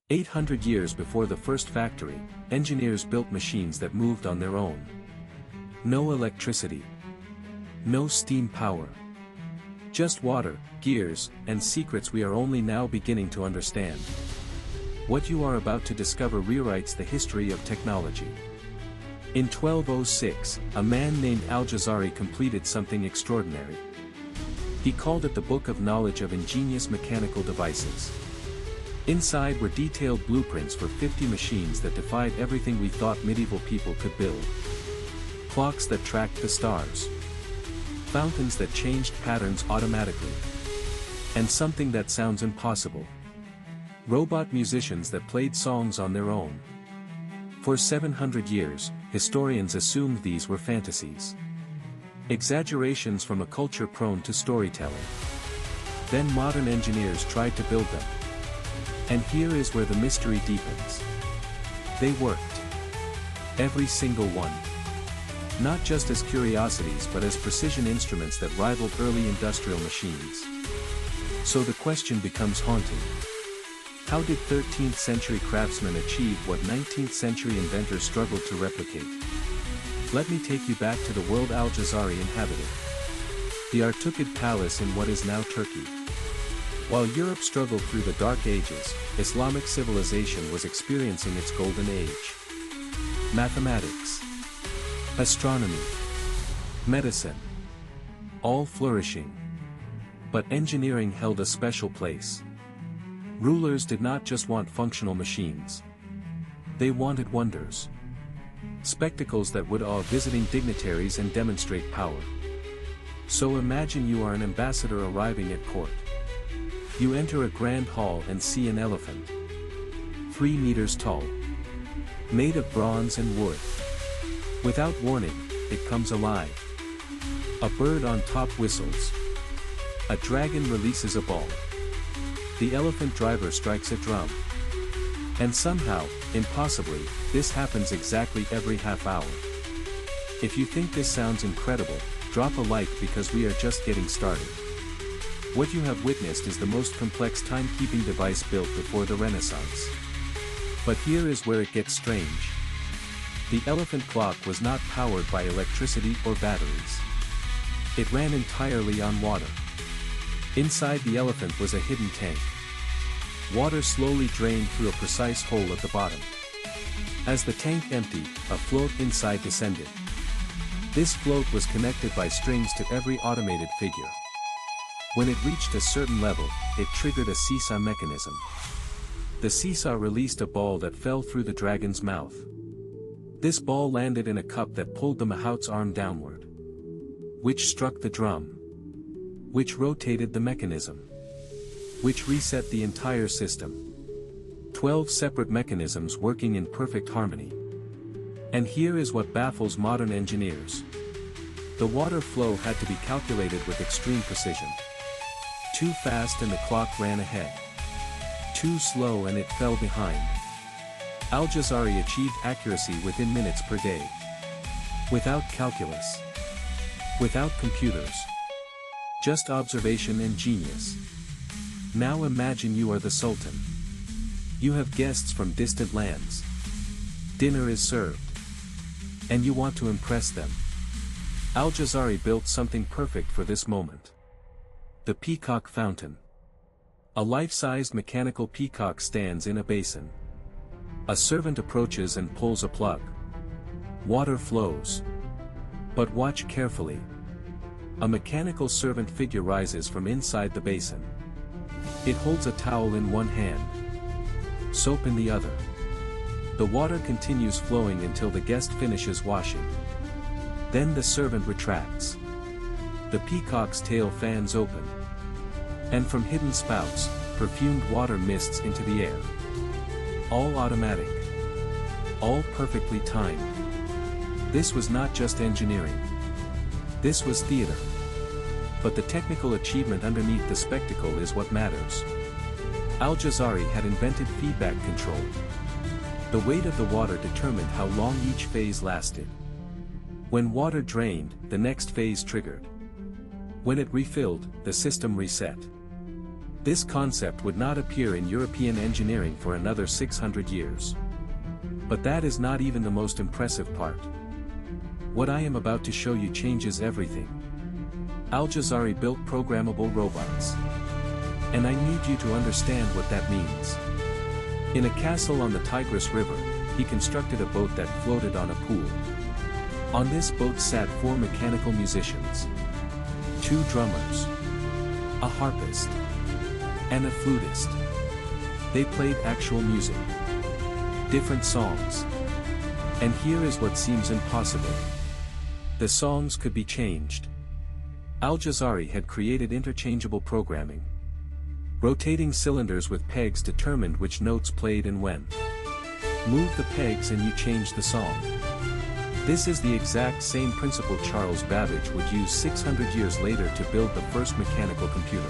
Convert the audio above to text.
800 years before the first factory, engineers built machines that moved on their own. No electricity. No steam power. Just water, gears, and secrets we are only now beginning to understand. What you are about to discover rewrites the history of technology. In 1206, a man named Al-Jazari completed something extraordinary. He called it the Book of Knowledge of Ingenious Mechanical Devices. Inside were detailed blueprints for 50 machines that defied everything we thought medieval people could build. Clocks that tracked the stars. Fountains that changed patterns automatically. And something that sounds impossible. Robot musicians that played songs on their own. For 700 years, historians assumed these were fantasies. Exaggerations from a culture prone to storytelling. Then modern engineers tried to build them. And here is where the mystery deepens. They worked. Every single one. Not just as curiosities but as precision instruments that rivaled early industrial machines. So the question becomes haunting. How did 13th century craftsmen achieve what 19th century inventors struggled to replicate? Let me take you back to the world Al-Jazari inhabited. The Artukid Palace in what is now Turkey. While Europe struggled through the Dark Ages, Islamic civilization was experiencing its golden age. Mathematics, astronomy, medicine, all flourishing. But engineering held a special place. Rulers did not just want functional machines. They wanted wonders. Spectacles that would awe visiting dignitaries and demonstrate power. So imagine you are an ambassador arriving at court. You enter a grand hall and see an elephant. 3 meters tall. Made of bronze and wood. Without warning, it comes alive. A bird on top whistles. A dragon releases a ball. The elephant driver strikes a drum. And somehow, impossibly, this happens exactly every half hour. If you think this sounds incredible, drop a like because we are just getting started. What you have witnessed is the most complex timekeeping device built before the Renaissance. But here is where it gets strange. The elephant clock was not powered by electricity or batteries. It ran entirely on water. Inside the elephant was a hidden tank. Water slowly drained through a precise hole at the bottom. As the tank emptied, a float inside descended. This float was connected by strings to every automated figure. When it reached a certain level, it triggered a seesaw mechanism. The seesaw released a ball that fell through the dragon's mouth. This ball landed in a cup that pulled the mahout's arm downward. Which struck the drum. Which rotated the mechanism. Which reset the entire system. 12 separate mechanisms working in perfect harmony. And here is what baffles modern engineers. The water flow had to be calculated with extreme precision. Too fast and the clock ran ahead. Too slow and it fell behind. Al-Jazari achieved accuracy within minutes per day. Without calculus. Without computers. Just observation and genius. Now imagine you are the Sultan. You have guests from distant lands. Dinner is served. And you want to impress them. Al-Jazari built something perfect for this moment. The Peacock Fountain. A life-sized mechanical peacock stands in a basin. A servant approaches and pulls a plug. Water flows. But watch carefully. A mechanical servant figure rises from inside the basin. It holds a towel in one hand. Soap in the other. The water continues flowing until the guest finishes washing. Then the servant retracts. The peacock's tail fans open. And from hidden spouts, perfumed water mists into the air. All automatic. All perfectly timed. This was not just engineering. This was theater. But the technical achievement underneath the spectacle is what matters. Al-Jazari had invented feedback control. The weight of the water determined how long each phase lasted. When water drained, the next phase triggered. When it refilled, the system reset. This concept would not appear in European engineering for another 600 years. But that is not even the most impressive part. What I am about to show you changes everything. Al-Jazari built programmable robots. And I need you to understand what that means. In a castle on the Tigris River, he constructed a boat that floated on a pool. On this boat sat 4 mechanical musicians, 2 drummers, a harpist, and a flutist. They played actual music, different songs. And here is what seems impossible. The songs could be changed. Al-Jazari had created interchangeable programming. Rotating cylinders with pegs determined which notes played and when. Move the pegs and you change the song. This is the exact same principle Charles Babbage would use 600 years later to build the first mechanical computer.